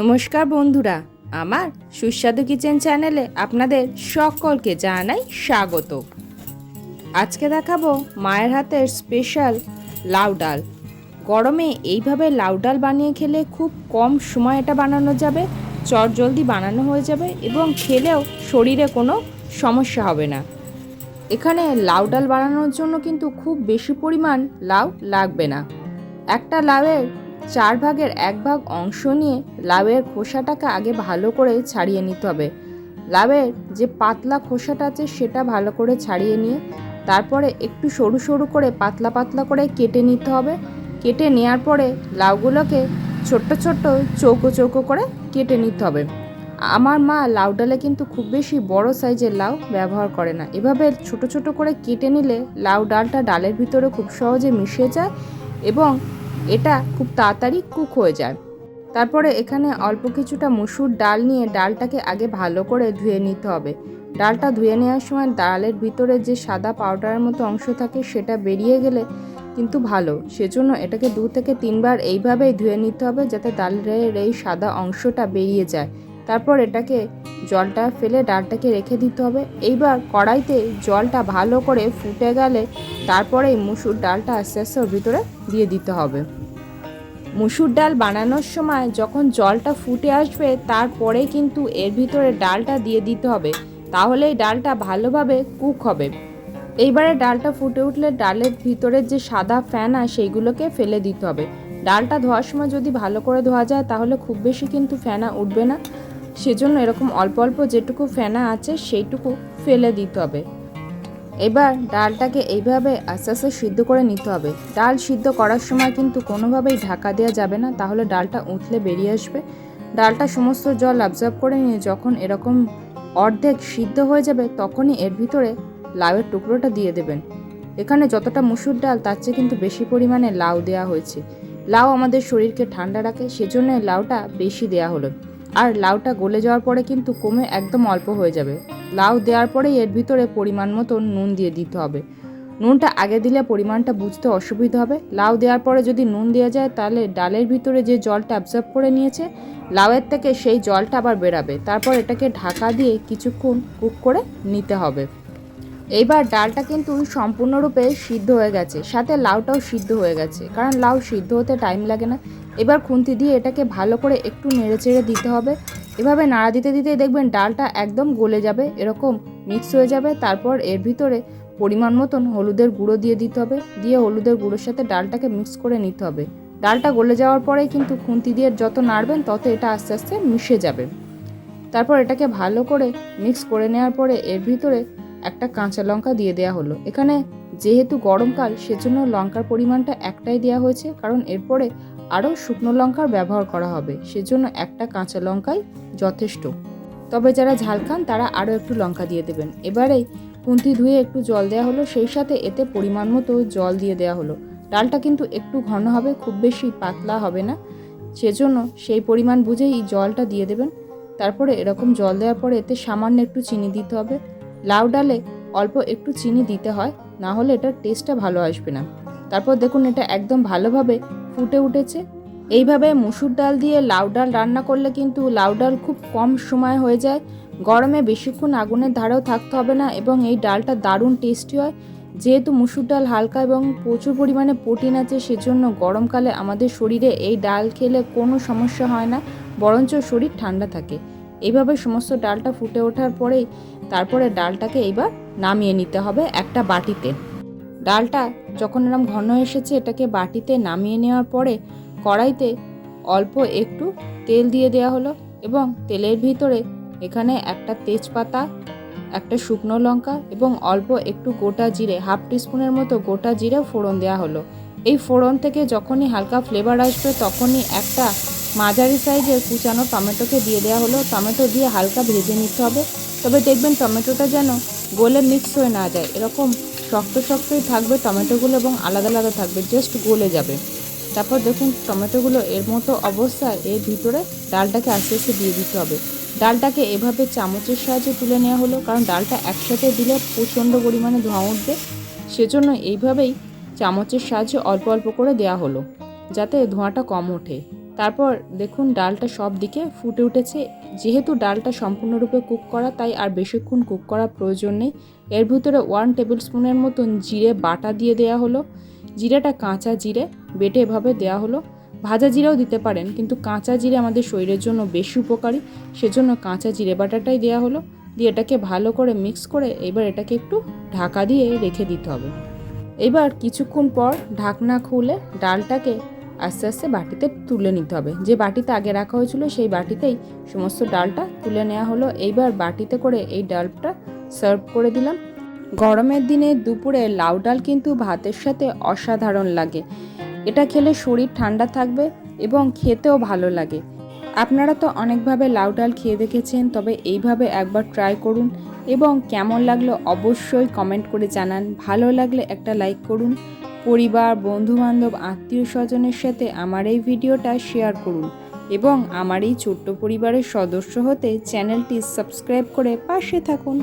নমস্কার বন্ধুরা, আমার সুস্বাদু কিচেন চ্যানেলে আপনাদের সকলকে জানাই স্বাগত। আজকে দেখাবো মায়ের হাতের স্পেশাল লাউ ডাল। গরমে এইভাবে লাউ ডাল বানিয়ে খেলে খুব কম সময় এটা বানানো যাবে, চটজলদি বানানো হয়ে যাবে এবং খেলেও শরীরে কোনো সমস্যা হবে না। এখানে লাউ ডাল বানানোর জন্য কিন্তু খুব বেশি পরিমাণ লাউ লাগবে না। একটা লাউয়ের 4 ভাগের 1 ভাগ অংশ নিয়ে লাউয়ের খোসাটাকে আগে ভালো করে ছাড়িয়ে নিতে হবে। লাউয়ের যে পাতলা খোসাটা আছে সেটা ভালো করে ছাড়িয়ে নিয়ে তারপরে একটু সরু সরু করে পাতলা পাতলা করে কেটে নিতে হবে। কেটে নেওয়ার পরে লাউগুলোকে ছোট্ট ছোট্ট চৌকো চৌকো করে কেটে নিতে হবে। আমার মা লাউ ডালে কিন্তু খুব বেশি বড় সাইজের লাউ ব্যবহার করে না। এভাবে ছোট ছোট করে কেটে নিলে লাউ ডালটা ডালের ভিতরে খুব সহজে মিশে যায় এবং এটা খুব তাড়াতাড়ি কুক হয়ে যায়। তারপরে এখানে অল্প কিছুটা মসুর ডাল নিয়ে ডালটাকে আগে ভালো করে ধুয়ে নিতে হবে। ডালটা ধুয়ে নেওয়ার সময় ডালের ভিতরে যে সাদা পাউডারের মতো অংশ থাকে সেটা বেরিয়ে গেলে কিন্তু ভালো, সেজন্য এটাকে 2 থেকে 3 বার এইভাবেই ধুয়ে নিতে হবে যাতে ডালের এই সাদা অংশটা বেরিয়ে যায়। তারপর এটাকে জলটা ফেলে ডালটাকে রেখে দিতে হবে। এইবার কড়াইতে জলটা ভালো করে ফুটে গেলে তারপরেই মুসুর ডালটা আস্তে আস্তে ওর ভিতরে দিয়ে দিতে হবে। মুসুর ডাল বানানোর সময় যখন জলটা ফুটে আসবে তারপরে কিন্তু এর ভিতরে ডালটা দিয়ে দিতে হবে, তাহলেই ডালটা ভালোভাবে কুক হবে। এইবারে ডালটা ফুটে উঠলে ডালের ভিতরের যে সাদা ফেনা সেইগুলোকে ফেলে দিতে হবে। ডালটা ধোয়ার সময় যদি ভালো করে ধোয়া যায় তাহলে খুব বেশি কিন্তু ফেনা উঠবে না, সেজন্য এরকম অল্প অল্প যেটুকু ফেনা আছে সেইটুকু ফেলে দিতে হবে। এবার ডালটাকে এইভাবে আস্তে আস্তে সিদ্ধ করে নিতে হবে। ডাল সিদ্ধ করার সময় কিন্তু কোনোভাবেই ঢাকা দেওয়া যাবে না, তাহলে ডালটা উতলে বেরিয়ে আসবে। ডালটা সমস্ত জল অ্যাবজর্ব করে নিয়ে যখন এরকম অর্ধেক সিদ্ধ হয়ে যাবে তখনই এর ভিতরে লাউয়ের টুকরোটা দিয়ে দেবেন। এখানে যতটা মুসুর ডাল তার চেয়ে কিন্তু বেশি পরিমাণে লাউ দেওয়া হয়েছে। লাউ আমাদের শরীরকে ঠান্ডা রাখে, সেজন্য লাউটা বেশি দেওয়া হলো। আর লাউটা গলে যাওয়ার পরে কিন্তু কমে একদম অল্প হয়ে যাবে। লাউ দেওয়ার পরেই এর ভিতরে পরিমাণ মতো নুন দিয়ে দিতে হবে। নুনটা আগে দিলে পরিমাণটা বুঝতে অসুবিধা হবে। লাউ দেওয়ার পরে যদি নুন দেওয়া যায় তাহলে ডালের ভিতরে যে জলটা অ্যাবজর্ব করে নিয়েছে লাউয়ের থেকে সেই জলটা আবার বেরাবে। তারপর এটাকে ঢাকা দিয়ে কিছুক্ষণ কুক করে নিতে হবে। এইবার ডালটা কিন্তু সম্পূর্ণরূপে সিদ্ধ হয়ে গেছে, সাথে লাউটাও সিদ্ধ হয়ে গেছে, কারণ লাউ সিদ্ধ হতে টাইম লাগে না। এবার খুন্তি দিয়ে এটাকে ভালো করে একটু নেড়ে চেড়ে দিতে হবে। এভাবে নাড়া দিতে দিতে দেখবেন ডালটা একদম গলে যাবে, এরকম মিক্স হয়ে যাবে। তারপর এর ভিতরে পরিমাণ মতন হলুদের গুঁড়ো দিয়ে দিতে হবে। দিয়ে হলুদের গুঁড়োর সাথে ডালটাকে মিক্স করে নিতে হবে। ডালটা গলে যাওয়ার পরেই কিন্তু খুন্তি দিয়ে যত নাড়বেন তত এটা আস্তে আস্তে মিশে যাবে। তারপর এটাকে ভালো করে মিক্স করে নেওয়ার পরে এর ভিতরে একটা কাঁচা লঙ্কা দিয়ে দেওয়া হলো। এখানে যেহেতু গরমকাল সেজন্য লঙ্কার পরিমাণটা একটাই দেওয়া হয়েছে, কারণ এরপরে আরও শুকনো লঙ্কার ব্যবহার করা হবে, সেজন্য একটা কাঁচা লঙ্কাই যথেষ্ট। তবে যারা ঝাল খান তারা আরও একটু লঙ্কা দিয়ে দেবেন। এবারেই খুন্তি ধুয়ে একটু জল দেওয়া হলো, সেই সাথে এতে পরিমাণ মতো জল দিয়ে দেওয়া হলো। ডালটা কিন্তু একটু ঘন হবে, খুব বেশি পাতলা হবে না, সেজন্য সেই পরিমাণ বুঝেই জলটা দিয়ে দেবেন। তারপরে এরকম জল দেওয়ার পরে এতে সামান্য একটু চিনি দিতে হবে। লাউ ডালে অল্প একটু চিনি দিতে হয়, না হলে এটার টেস্টটা ভালো আসবে না। তারপর দেখুন এটা একদম ভালোভাবে ফুটে উঠেছে। এইভাবে মুসুর ডাল দিয়ে লাউ ডাল রান্না করলে কিন্তু লাউ ডাল খুব কম সময় হয়ে যায়। গরমে বেশিক্ষণ আগুনের ধারেও থাকতে হবে না এবং এই ডালটা দারুণ টেস্টি হয়। যেহেতু মুসুর ডাল হালকা এবং প্রচুর পরিমাণে প্রোটিন আছে, সেজন্য গরমকালে আমাদের শরীরে এই ডাল খেলে কোনো সমস্যা হয় না, বরঞ্চ শরীর ঠান্ডা থাকে। এইভাবে সমস্ত ডালটা ফুটে ওঠার পরেই তারপরে ডালটাকে এইবার নামিয়ে নিতে হবে একটা বাটিতে। ডালটা যখন এরকম ঘন এসেছে এটাকে বাটিতে নামিয়ে নেওয়ার পরে কড়াইতে অল্প একটু তেল দিয়ে দেওয়া হলো এবং তেলের ভিতরে এখানে একটা তেজপাতা, একটা শুকনো লঙ্কা এবং অল্প একটু গোটা জিরে, হাফ টিস্পুনের মতো গোটা জিরে ফোড়ন দেওয়া হলো। এই ফোড়ন থেকে যখনই হালকা ফ্লেভার আসবে তখনই একটা মাঝারি সাইজের কুচানো টমেটোকে দিয়ে দেওয়া হলো। টমেটো দিয়ে হালকা ভেজে নিতে হবে, তবে দেখবেন টমেটোটা যেন গলে মিক্স হয়ে না যায়, এরকম শক্ত শক্তই থাকবে টমেটোগুলো এবং আলাদা আলাদা থাকবে, জাস্ট গলে যাবে। তারপর দেখুন টমেটোগুলো এর মতো অবস্থায় এর ভিতরে ডালটাকে আস্তে আস্তে দিয়ে দিতে হবে। ডালটাকে এভাবে চামচের সাহায্যে তুলে নেওয়া হলো, কারণ ডালটা একসাথে দিলে প্রচণ্ড পরিমাণে ধোঁয়া উঠবে, সেজন্য এইভাবেই চামচের সাহায্যে অল্প অল্প করে দেওয়া হলো যাতে ধোঁয়াটা কম ওঠে। তারপর দেখুন ডালটা সব দিকে ফুটে উঠেছে। যেহেতু ডালটা সম্পূর্ণরূপে কুক করা, তাই আর বেশিক্ষণ কুক করার প্রয়োজন নেই। এর ভিতরে 1 টেবিল স্পুনের মতন জিরে বাটা দিয়ে দেওয়া হলো। জিরেটা কাঁচা জিরে বেটে এভাবে দেওয়া হলো। ভাজা জিরেও দিতে পারেন, কিন্তু কাঁচা জিরে আমাদের শরীরের জন্য বেশি উপকারী, সেজন্য কাঁচা জিরে বাটাটাই দেওয়া হলো। দিয়ে এটাকে ভালো করে মিক্স করে এবার এটাকে একটু ঢাকা দিয়ে রেখে দিতে হবে। এবার কিছুক্ষণ পর ঢাকনা খুলে ডালটাকে আস্তে আস্তে বাটিতে তুলে নিতে হবে। যে বাটিতে আগে রাখা হয়েছিল সেই বাটিতেই সমস্ত ডালটা তুলে নেওয়া হলো। এইবার বাটিতে করে এই ডালটা সার্ভ করে দিলাম। গরমের দিনে দুপুরে লাউ ডাল কিন্তু ভাতের সাথে অসাধারণ লাগে। এটা খেলে শরীর ঠান্ডা থাকবে এবং খেতেও ভালো লাগে। আপনারা তো অনেকভাবে লাউ ডাল খেয়ে দেখেছেন, তবে এইভাবে একবার ট্রাই করুন এবং কেমন লাগলো অবশ্যই কমেন্ট করে জানান। ভালো লাগলে একটা লাইক করুন। পরিবার, বন্ধুবান্ধব, আত্মীয় স্বজনের সাথে আমার এই ভিডিওটা শেয়ার করুন এবং আমার এই ছোট্ট পরিবারের সদস্য হতে চ্যানেলটি সাবস্ক্রাইব করে পাশে থাকুন।